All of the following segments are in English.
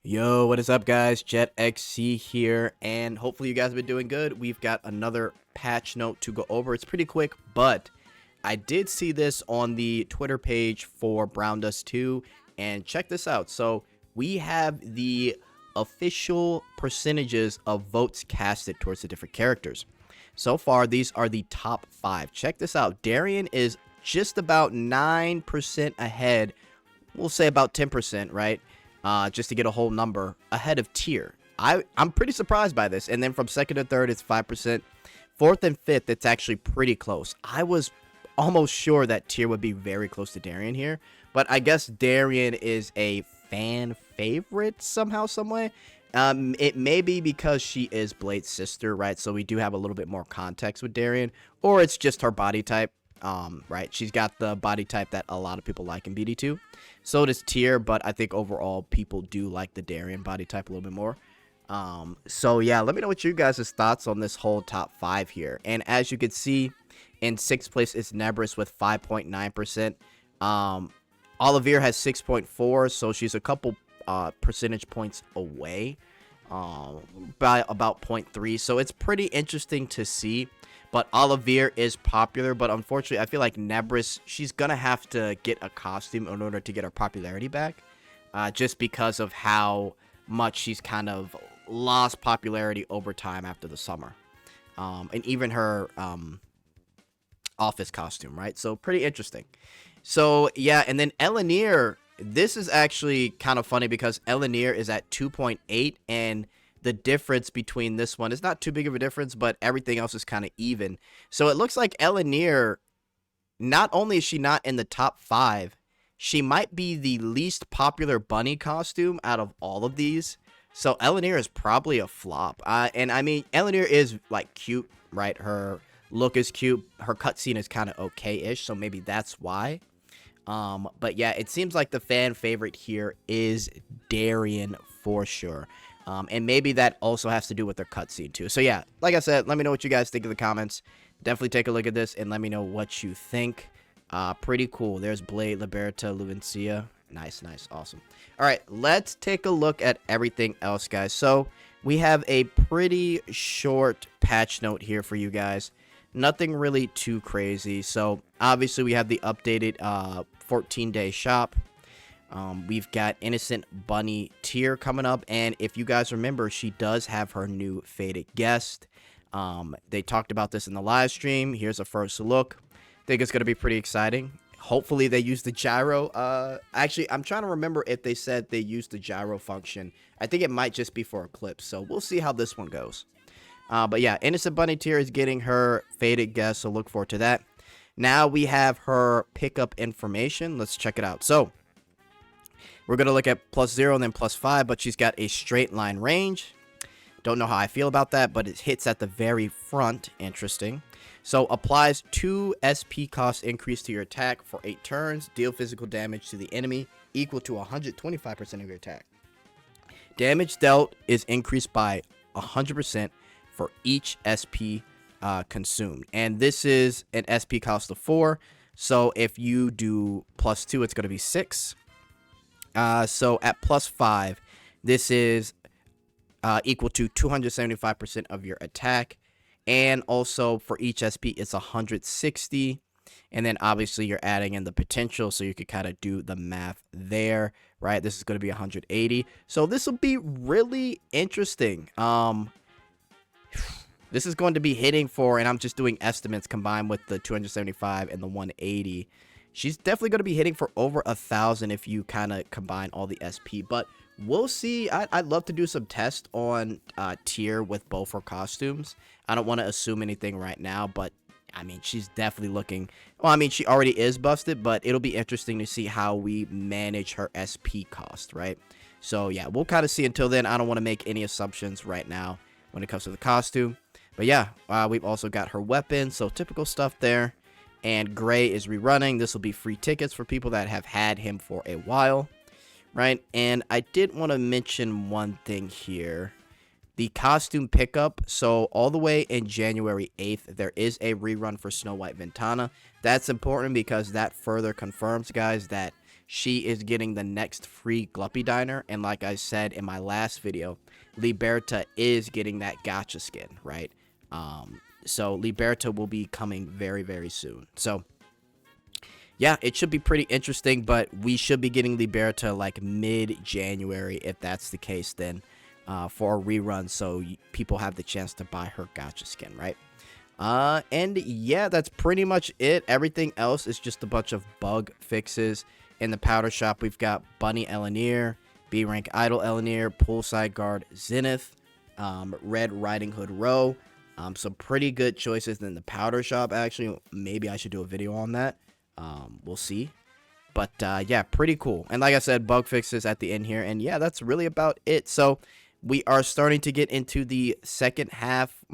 Yo, what is up, guys? Jetxc here, and hopefully you guys have been doing good. We've got another patch note to go over. It's pretty quick, but I did see this on the Twitter page for Browndust2, and check this out. So we have the official percentages of votes casted towards the different characters. So far, these are the top 5. Check this out. Darian is just about 9% ahead. We'll say about 10%, right? Just to get a whole number ahead of tier. I'm pretty surprised by this. And then from second to third, it's 5%. Fourth and fifth, it's actually pretty close. I was almost sure that tier would be very close to Darian here. But I guess Darian is a fan favorite somehow, some way. It may be because she is Blade's sister, right? So we do have a little bit more context with Darian. Or it's just her body type. Right, she's got the body type that a lot of people like in BD2. So does Tier, but I think overall people do like the Darian body type a little bit more. So yeah, let me know what you guys' thoughts on this whole top 5 here. And as you can see, in 6th place is Nebris with 5.9%. Olivia has 6.4, so she's a couple percentage points away, by about 0.3. So it's pretty interesting to see. But Olivia is popular, but unfortunately, I feel like Nebris, she's going to have to get a costume in order to get her popularity back. Just because of how much she's kind of lost popularity over time after the summer. And even her office costume, right? So, pretty interesting. So, yeah, and then Elenir, this is actually kind of funny because Elenir is at 2.8, and the difference between this one is not too big of a difference, but everything else is kind of even. So it looks like Elenir, not only is she not in the top 5, she might be the least popular bunny costume out of all of these. So Elenir is probably a flop. And I mean, Elenir is like cute, right? Her look is cute. Her cutscene is kind of okay-ish, so maybe that's why. But yeah, it seems like the fan favorite here is Darian for sure. And maybe that also has to do with their cutscene too. So yeah, like I said, let me know what you guys think in the comments. Definitely take a look at this and let me know what you think. Pretty cool. There's Blade, Liberta, Luvencia. Nice, nice, awesome. All right, let's take a look at everything else, guys. So we have a pretty short patch note here for you guys. Nothing really too crazy. So obviously we have the updated 14-day shop. We've got Innocent Bunny tier coming up, and if you guys remember, she does have her new faded guest. They talked about this in the live stream. Here's a first look. Think it's going to be pretty exciting. Hopefully they use the gyro. Actually, I'm trying to remember if they said they used the gyro function. I think it might just be for Eclipse, so we'll see how this one goes. But yeah, Innocent Bunny tier is getting her faded guest, so look forward to that. Now we have her pickup information. Let's check it out. So we're going to look at +0 and then +5, but she's got a straight line range. Don't know how I feel about that, but it hits at the very front. Interesting. So applies 2 SP cost increase to your attack for 8 turns. Deal physical damage to the enemy equal to 125% of your attack. Damage dealt is increased by 100% for each SP consumed. And this is an SP cost of 4. So if you do +2, it's going to be 6. So at +5, this is equal to 275% of your attack. And also for each SP, it's 160. And then obviously you're adding in the potential, so you could kind of do the math there, right? This is going to be 180. So this will be really interesting. This is going to be hitting for, and I'm just doing estimates combined with the 275 and the 180. She's definitely going to be hitting for over 1,000 if you kind of combine all the SP. But we'll see. I'd love to do some tests on tier with both her costumes. I don't want to assume anything right now, but I mean, she's definitely looking. Well, I mean, she already is busted, but it'll be interesting to see how we manage her SP cost, right? So yeah, we'll kind of see. Until then, I don't want to make any assumptions right now when it comes to the costume. But yeah, we've also got her weapon, so typical stuff there. And Gray is rerunning. This will be free tickets for people that have had him for a while, right? And I did want to mention one thing here. The costume pickup. So all the way in January 8th, there is a rerun for Snow White Ventana. That's important because that further confirms, guys, that she is getting the next free Gluppy Diner. And like I said in my last video, Liberta is getting that gacha skin, right? So Liberta will be coming very, very soon. So yeah, it should be pretty interesting, but we should be getting Liberta like mid-January if that's the case then, for a rerun, so people have the chance to buy her gacha skin, right? And yeah, that's pretty much it. Everything else is just a bunch of bug fixes. In the powder shop, we've got Bunny Elenier, B-Rank Idol Elenier, Poolside Guard Zenith, Red Riding Hood Row. Some pretty good choices in the powder shop, actually. Maybe I should do a video on that. We'll see. But yeah, pretty cool. And like I said, bug fixes at the end here. And yeah, that's really about it. So we are starting to get into the second half,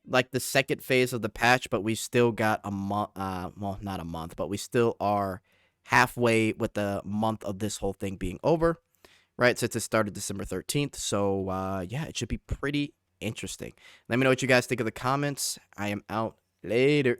like the second phase of the patch, but we still got a month, well, not a month, but we still are halfway with the month of this whole thing being over, right? Since it started December 13th. So yeah, it should be pretty interesting. Let me know what you guys think of the comments. I am out. Later.